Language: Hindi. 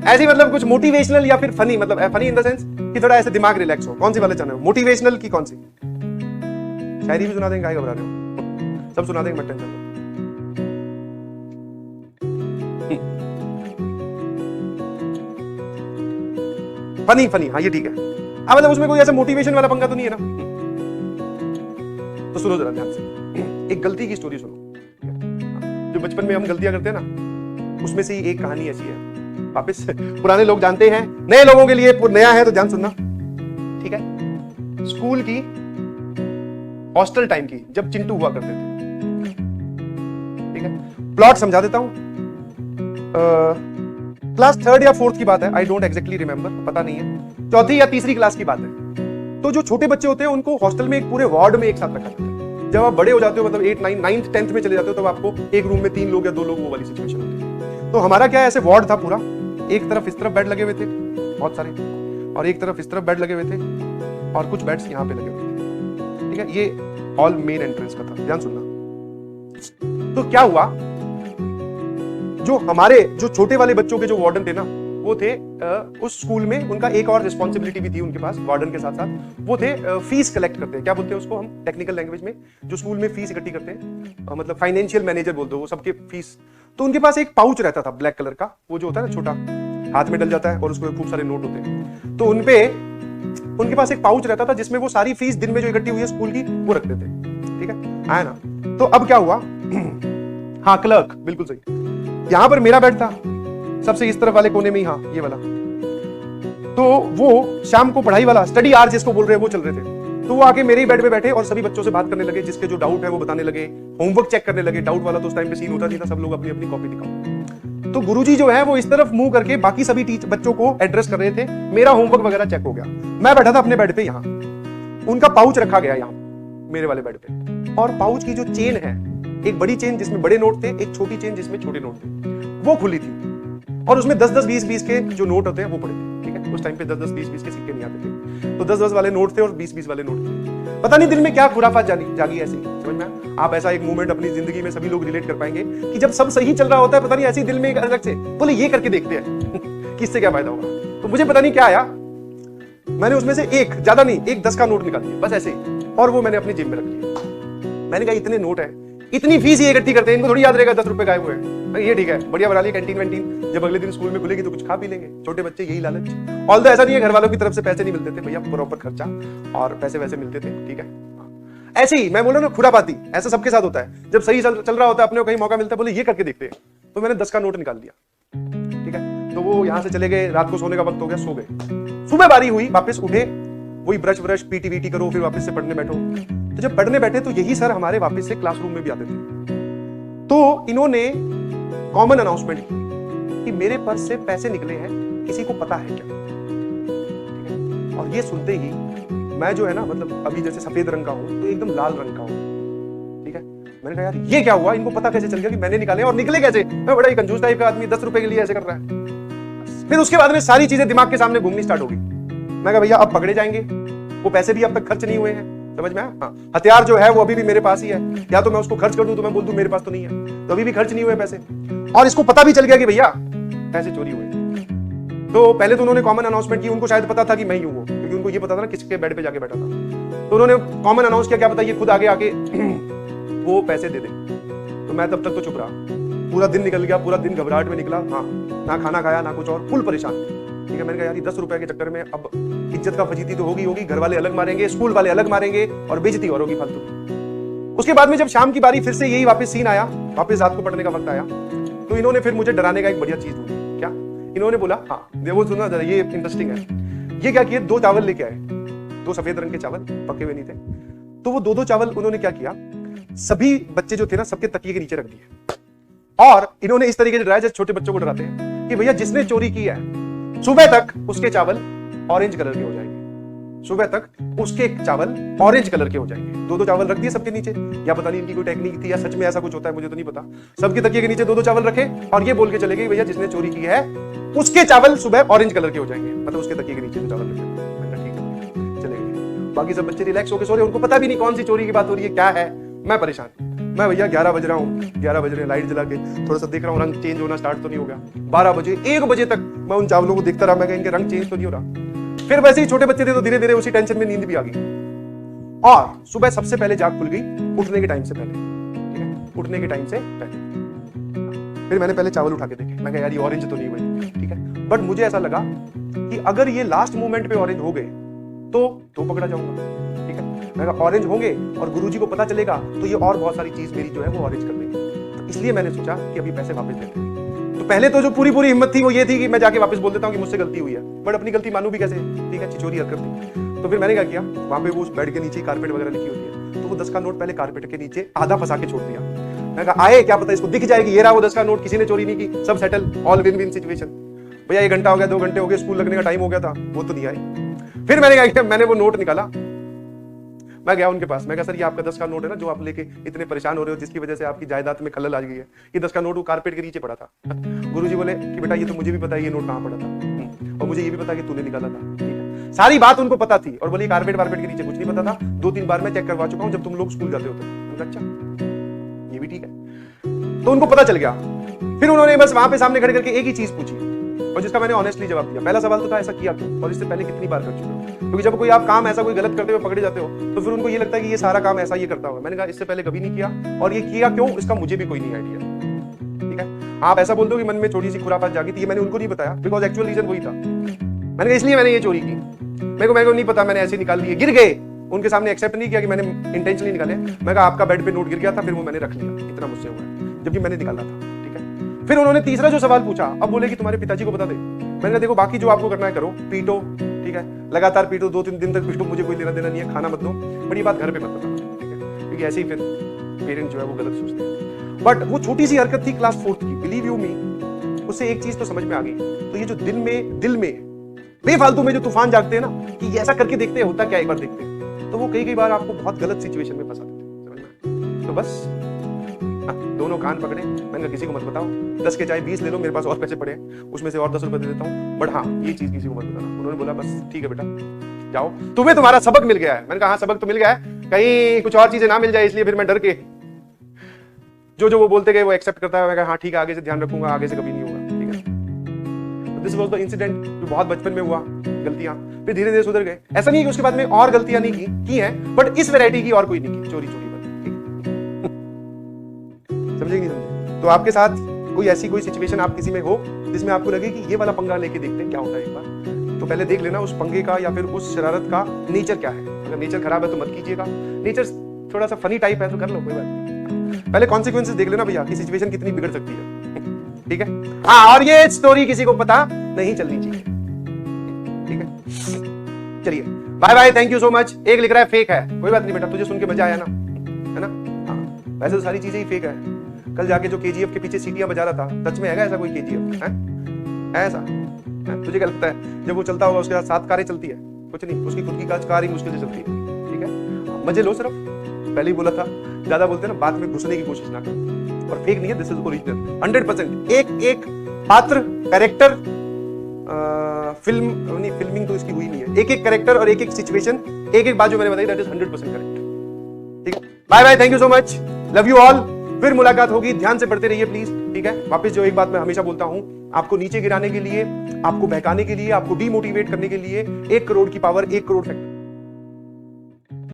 ऐसी मतलब कुछ मोटिवेशनल या फिर फनी, मतलब फनी इन द सेंस कि थोड़ा ऐसे दिमाग रिलैक्स हो। कौन सी वाले चैनल, मोटिवेशनल की कौन सी? शायरी भी सुना देंगे, काहे घबरा रहे हो, सब सुना देंगे, मत टेंशन लो। फनी फनी, हाँ ये ठीक है। अब मतलब उसमें कोई ऐसा मोटिवेशन वाला पंगा तो नहीं है ना? तो सुनो जरा ध्यान से, एक गलती की स्टोरी सुनो। जो बचपन में हम गलतियां करते हैं ना, उसमें से ही एक कहानी ऐसी है। वापस पुराने लोग जानते हैं, नए लोगों के लिए नया है तो ध्यान सुनना, ठीक है? स्कूल की, हॉस्टल टाइम की, जब चिंटू हुआ करते थे, ठीक है? प्लॉट समझा देता हूं। क्लास 3rd या 4th की बात है, आई डोंट एग्जैक्टली रिमेंबर, पता नहीं है, 4th या 3री क्लास की बात है। तो जो छोटे बच्चे होते हैं उनको हॉस्टल में एक पूरे वार्ड में एक साथ रखा जाता है। जब आप बड़े हो जाते हो, मतलब 8, 9, 9th 10th में चले जाते हो, तब आपको एक रूम में 3 लोग या 2 लोग, वो वाली सिचुएशन होती है। तो हमारा क्या है, ऐसे वार्ड था पूरा, एक तरफ इस तरफ बेड लगे हुए थे बहुत सारे, और एक तरफ इस तरफ बेड लगे हुए थे, और कुछ बेड्स यहाँ पे लगे हुए थे, ठीक है? ये हॉल मेन एंट्रेंस का था, ध्यान सुनना। तो क्या हुआ, जो छोटे वाले बच्चों के जो वार्डन थे ना, वो थे उस स्कूल में, उनका एक और रिस्पॉन्सिबिलिटी भी थी उनके पास, वार्डन के साथ साथ वो थे फीस कलेक्ट करते हैं। क्या बोलते हैं उसको हम टेक्निकल लैंग्वेज में, जो स्कूल में फीस इकट्ठी करते हैं, मतलब फाइनेंशियल मैनेजर बोलते हो, वो सबके फीस। तो उनके पास एक पाउच रहता था ब्लैक कलर का, वो जो होता है ना छोटा, हाथ में डल जाता है और उसमें खूब सारे नोट होते हैं। तो उनके पास एक पाउच रहता था जिसमें वो सारी फीस दिन में जो इकट्ठी हुई है स्कूल की, वो रखते थे, ठीक है? आया ना? तो अब क्या हुआ, हाँ क्लर्क, बिल्कुल सही। यहां पर मेरा बेड था सबसे इस तरफ वाले कोने में ही, हाँ ये वाला। तो वो शाम को पढ़ाई वाला, स्टडी आवर जिसको बोल रहे हैं, वो चल रहे थे। तो वो आके मेरे ही बेड पे बैठे और सभी बच्चों से बात करने लगे, जिसके जो डाउट है वो बताने लगे, होमवर्क चेक करने लगे। डाउट वाला तो उस टाइम पे सीन होता नहीं था, सब लोग अपनी अपनी कॉपी दिखाओ। तो गुरुजी जो है वो इस तरफ मुंह करके बाकी सभी बच्चों को एड्रेस कर रहे थे, मेरा होमवर्क वगैरह चेक हो गया। मैं बैठा था अपने बेड पे, यहाँ उनका पाउच रखा गया, यहाँ मेरे वाले बेड पे, और पाउच की जो चेन है, एक बड़ी चेन जिसमें बड़े नोट थे, एक छोटी चेन जिसमें छोटे नोट थे, वो खुली थी, और उसमें 10-10, 20-20 के जो नोट होते हैं वो पड़े थे, ठीक है? उस टाइम पे 10-10, 20-20 के सिक्के नहीं आते थे, तो 10-10 वाले नोट थे और 20-20 वाले नोट थे। पता नहीं दिल में क्या खुराफात जागी ऐसी, समझ में? आप ऐसा एक मूवमेंट अपनी जिंदगी में सभी लोग रिलेट कर पाएंगे कि जब सब सही चल रहा होता है, पता नहीं ऐसी दिल में एक अलग से बोले ये करके देखते हैं किससे क्या फायदा होगा। तो मुझे पता नहीं क्या आया, मैंने उसमें से एक, ज्यादा नहीं, एक 10 का नोट निकाल दिया, बस ऐसे ही, और वो मैंने अपनी जेब में रख लिया। मैंने कहा इतने नोट है, इतनी फीस ये इकट्ठी करते हैं, इनको थोड़ी याद रहेगा 10 रुपए गायब हुए हैं, ये ठीक है, बढ़िया बना लिया कैंटीन वैंटीन, जब अगले दिन स्कूल में खुलेगी तो कुछ खा पी लेंगे। छोटे बच्चे यही लालच। ऑल्दो ऐसा नहीं है घर वालों की तरफ से पैसे नहीं मिलते थे भैया, प्रॉपर खर्चा और पैसे वैसे मिलते थे, ठीक है? ऐसे ही मैं बोला ना, खुरापाती, ऐसा सबके साथ होता है। जब सही चल रहा होता है, अपने को कहीं मौका मिलता है, बोले ये करके देखते हैं, तो मैंने 10 का नोट निकाल दिया, ठीक है? तो वो यहां से चले गए, रात को सोने का वक्त हो गया, सो गए। सुबह बारी हुई, वापस उठे, वही ब्रश ब्रश पीटी वीटी करो, फिर वापस से पढ़ने बैठो। तो जब पढ़ने बैठे तो यही सर हमारे वापस से क्लासरूम में भी आते थे। तो इन्होंने कॉमन अनाउंसमेंट की कि मेरे पर्स से पैसे निकले हैं, किसी को पता है क्या? ठीक है? और ये सुनते ही मैं जो है ना, मतलब अभी जैसे सफेद रंग का हूं, तो एकदम लाल रंग का हूं, ठीक है? मैंने कहा यार ये क्या हुआ, इनको पता कैसे चल गया कि मैंने निकाले, और निकले कैसे? मैं बड़ा ही कंजूस टाइप का आदमी, 10 रुपए के लिए ऐसे कर रहा है। फिर उसके बाद में सारी चीजें दिमाग के सामने घूमनी स्टार्ट होगी। मैं कहा भैया अब पकड़े जाएंगे, वो पैसे भी अब तक खर्च नहीं हुए हैं, समझ में आया? हाँ, हथियार जो है वो अभी भी मेरे पास ही है, या तो मैं उसको खर्च कर दूं तो मैं बोल दूं मेरे पास तो नहीं है, तो अभी भी खर्च नहीं हुए पैसे, और इसको पता भी चल गया कि भैया पैसे चोरी हुए। तो पहले तो उन्होंने कॉमन अनाउंसमेंट की, उनको शायद पता था कि मैं ही हूं वो, क्योंकि उनको ये पता था ना किसके बेड पे जाके बैठा था। तो उन्होंने कॉमन अनाउंस किया, क्या पता ये खुद आगे आके वो पैसे दे दे। तो मैं तब तक तो चुप रहा, पूरा दिन निकल गया, पूरा दिन घबराहट में निकला, हाँ, ना खाना खाया ना कुछ, और फुल परेशान, ठीक है? मैंने कहा यार 10 रुपए के चक्कर में अब इज्जत का फजीती तो होगी, घर वाले अलग मारेंगे, स्कूल वाले अलग मारेंगे, और बेइज्जती और होगी फालतू। उसके बाद में जब शाम की बारी, फिर से यही वापस सीन आया, वापस रात को पढ़ने का वक्त आया, तो इन्होंने फिर मुझे डराने का एक बढ़िया चीज ढूंढी। क्या इन्होंने बोला, हाँ वो सुना जरा, ये इंटरेस्टिंग है। ये क्या किए, 2 चावल लेके आए, 2 सफेद रंग के चावल, पके हुए नहीं थे। तो वो 2-2 चावल उन्होंने क्या किया, सभी बच्चे जो थे ना, सबके तकिए के नीचे रख दिए, और इन्होंने इस तरीके से डराया जैसे छोटे बच्चों को डराते हैं कि भैया जिसने चोरी की है, सुबह तक उसके चावल ऑरेंज कलर के हो जाएंगे, सुबह तक उसके चावल ऑरेंज कलर के हो जाएंगे। 2-2 चावल रख दिए सबके नीचे, या पता नहीं इनकी कोई टेक्निक थी या सच में ऐसा कुछ होता है, मुझे तो नहीं पता। सबके तकिए के नीचे 2-2 चावल रखे, और ये बोल के चले गए भैया जिसने चोरी की है उसके चावल सुबह ऑरेंज कलर के हो जाएंगे, मतलब उसके तकिए के नीचे जो चावल रखे। मैंने ठीक है, चले गए। बाकी सब बच्चे रिलैक्स होकर सो रहे, उनको पता भी नहीं कौन सी चोरी की बात हो रही है, क्या है। मैं परेशान, मैं भैया 11 बज रहा हूँ, 11 बज रहे, लाइट जला के थोड़ा सा देख रहा हूँ रंग चेंज होना स्टार्ट तो नहीं हो गया। 12 बजे, 1 बजे तक मैं उन चावलों को देखता रहा, मैं इनके रंग चेंज तो नहीं हो रहा। फिर वैसे ही छोटे बच्चे थे तो धीरे धीरे उसी टेंशन में नींद भी आ गई, और सुबह सबसे पहले जाग खुल गई उठने के टाइम से पहले, ठीक है, उठने के टाइम से पहले। फिर मैंने पहले चावल उठा के देखे, मैं कहा यार ये ऑरेंज तो नहीं हुए, ठीक है, बट मुझे ऐसा लगा कि अगर ये लास्ट मोमेंट पे ऑरेंज हो गए तो पकड़ा जाऊंगा, ठीक है। मैं कहा ऑरेंज होंगे और गुरुजी को पता चलेगा तो ये और बहुत सारी चीज मेरी जो है वो ऑरेंज कर देंगे, तो इसलिए मैंने सोचा कि अभी पैसे वापस देते हैं। तो पहले तो जो पूरी हिम्मत थी वो ये थी कि मैं जाके वापस बोल देता हूँ कि मुझसे गलती हुई है, बट अपनी गलती मानू भी कैसे, ठीक है, चिचोरी हरकत थी। तो फिर मैंने क्या किया, वहां पे वो बेड के नीचे कारपेट वगैरह लिखी होती है, तो वो 10 का नोट पहले कारपेट के नीचे आधा फंसा के छोड़ दिया। मैं कहा आए क्या पता इसको दिख जाएगी, ये रहा वो 10 का नोट, किसी ने चोरी नहीं की, सब settle, all win win situation. भैया 1 घंटा हो गया, 2 घंटे हो गए, स्कूल लगने का टाइम हो गया था, वो तो नहीं आई। फिर मैंने क्या किया, मैंने वो नोट निकाला, मैं गया उनके पास, मैं कहा सर ये आपका 10 का नोट है ना जो आप लेके इतने परेशान हो रहे हो, जिसकी वजह से आपकी जायदाद में खलल आ गई है, ये 10 का नोट वो कारपेट के नीचे पड़ा था। गुरुजी बोले कि बेटा ये तो मुझे भी पता है ये नोट कहाँ पड़ा था, और मुझे ये भी पता है कि तूने निकाला था, ठीक है, सारी बात उनको पता थी। और बोले कारपेट वारपेट के नीचे कुछ नहीं पता था, 2-3 बार मैं चेक करवा चुका हूँ जब तुम लोग स्कूल जाते होते। अच्छा ये भी ठीक है, तो उनको पता चल गया। फिर उन्होंने बस वहां पे सामने खड़े करके एक ही चीज पूछी, और जिसका मैंने ऑनेस्टली जवाब दिया। पहला सवाल तो था ऐसा किया क्यों, और इससे पहले कितनी बार कर चुके हो, क्योंकि जब कोई आप काम ऐसा कोई गलत करते हुए पकड़े जाते हो तो फिर उनको ये लगता है कि ये सारा काम ऐसा ये करता होगा। मैंने कहा इससे पहले कभी नहीं किया, और ये किया क्यों इसका मुझे भी कोई नहीं आइडिया, ठीक है। आप ऐसा बोल दो कि मन में छोटी सी खुरापात जागी थी, ये मैंने उनको नहीं बताया, बिकॉज एक्चुअल रीजन वही था। मैंने कहा इसलिए मैंने ये चोरी की, मेरे को नहीं पता, मैंने ऐसे निकाल लिए, गिर गए, उनके सामने एक्सेप्ट नहीं किया कि मैंने इंटेंशनली निकाले। मैं कहा आपका बेड पे नोट गिर गया था, फिर वो मैंने रख लिया, इतना मुझसे हुआ है, जबकि मैंने निकाला था, ठीक है। फिर उन्होंने तीसरा जो सवाल पूछा, अब बोले कि तुम्हारे पिताजी को बता दे। मैंने कहा देखो बाकी जो आपको करना है करो, पीटो, ठीक है, लगातार पीटो, 2-3 दिन तक पीटो, मुझे कोई लेना देना नहीं है, खाना मत दो, बट ये बात घर पे मत बताना, ठीक है, क्योंकि ऐसे ही फिर पेरेंट जो है वो गलत सोचते हैं। बट वो छोटी सी हरकत थी क्लास 4th की, बिलीव यू मी, उससे एक चीज तो समझ में आ गई। तो ये जो दिल में बेफालतू में जो तूफान जागते हैं ना कि ऐसा करके देखते हैं होता क्या, एक बार देखते हैं, तो वो कई बार आपको बहुत गलत सिचुएशन में फंसा देते हैं। तो बस दोनों कान पकड़े, मैंने कहा किसी को मत बताओ, 10 के चाहे 20 ले लो, मेरे पास और पैसे पड़े हैं, उसमें से और 10 रुपए दे देता हूँ, बट हाँ ये चीज किसी को मत बताना। उन्होंने बोला बस ठीक है बेटा जाओ, तुम्हें तुम्हारा सबक मिल गया है। मैंने कहा हाँ सबक तो मिल गया है, कहीं कुछ और चीजें ना मिल जाए, इसलिए फिर मैं डर के जो वो बोलते गए वो एक्सेप्ट करता है। मैं कहा हाँ ठीक है, आगे से ध्यान रखूंगा, आगे से कभी नहीं होगा, ठीक है। दिस वाज द इंसिडेंट जो बहुत बचपन में हुआ, गलतियां फिर धीरे धीरे सुधर गए। ऐसा नहीं कि उसके बाद में और गलतियां नहीं की हैं, बट इस वैरायटी की और कोई नहीं की, चोरी वाली, समझे नहीं समझे। तो आपके साथ कोई ऐसी कोई सिचुएशन आप किसी में हो जिसमें आपको लगे कि ये वाला पंगा लेके देखते हैं क्या होता है एक बार, तो पहले देख लेना उस पंगे का या फिर उस शरारत का नेचर क्या है। अगर नेचर खराब है तो मत कीजिएगा, नेचर थोड़ा सा फनी टाइप है तो कर लो, कोई बात नहीं। पहले कॉन्सिक्वेंसेस देख लेना भैया कि सिचुएशन कितनी बिगड़ सकती है, ठीक है। हाँ, और ये स्टोरी किसी को पता नहीं चलनी चाहिए, ठीक है। चलिए bye bye, thank you so much. एक लिख रहा है फेक है, कोई बात नहीं बेटा, तुझे सुन के मजा आया ना, है ना। हाँ वैसे तो सारी चीजें ही फेक है। कल जाके जो केजीएफ के पीछे सीटियां बजा रहा था, सच में है ऐसा कोई केजीएफ है ऐसा है? तुझे क्या लगता है जब वो चलता होगा उसके साथ 7 कारें चलती है? कुछ नहीं, उसकी खुद की कार ही मुश्किल से चलती है, ठीक है। मजे लो, सिर्फ पहले ही बोला था, ज्यादा बोलते हैं ना बात में घुसने की कोशिश ना करो। और फेक नहीं है, दिस इज ओरिजिनल 100%। एक पात्र कैरेक्टर, फिल्मिंग तो इसकी हुई नहीं है, एक कैरेक्टर और एक सिचुएशन, एक बात जो मैंने बताई दैट इज 100% करेक्ट, ठीक है। Bye bye, thank you so much, love you all. फिर मुलाकात होगी, ध्यान से पढ़ते रहिए प्लीज, ठीक है। वापस जो एक बात मैं हमेशा बोलता हूं, आपको नीचे गिराने के लिए, आपको बहकाने के लिए, आपको डीमोटिवेट करने के लिए 1 करोड़ की पावर 1 करोड़ फैक्टर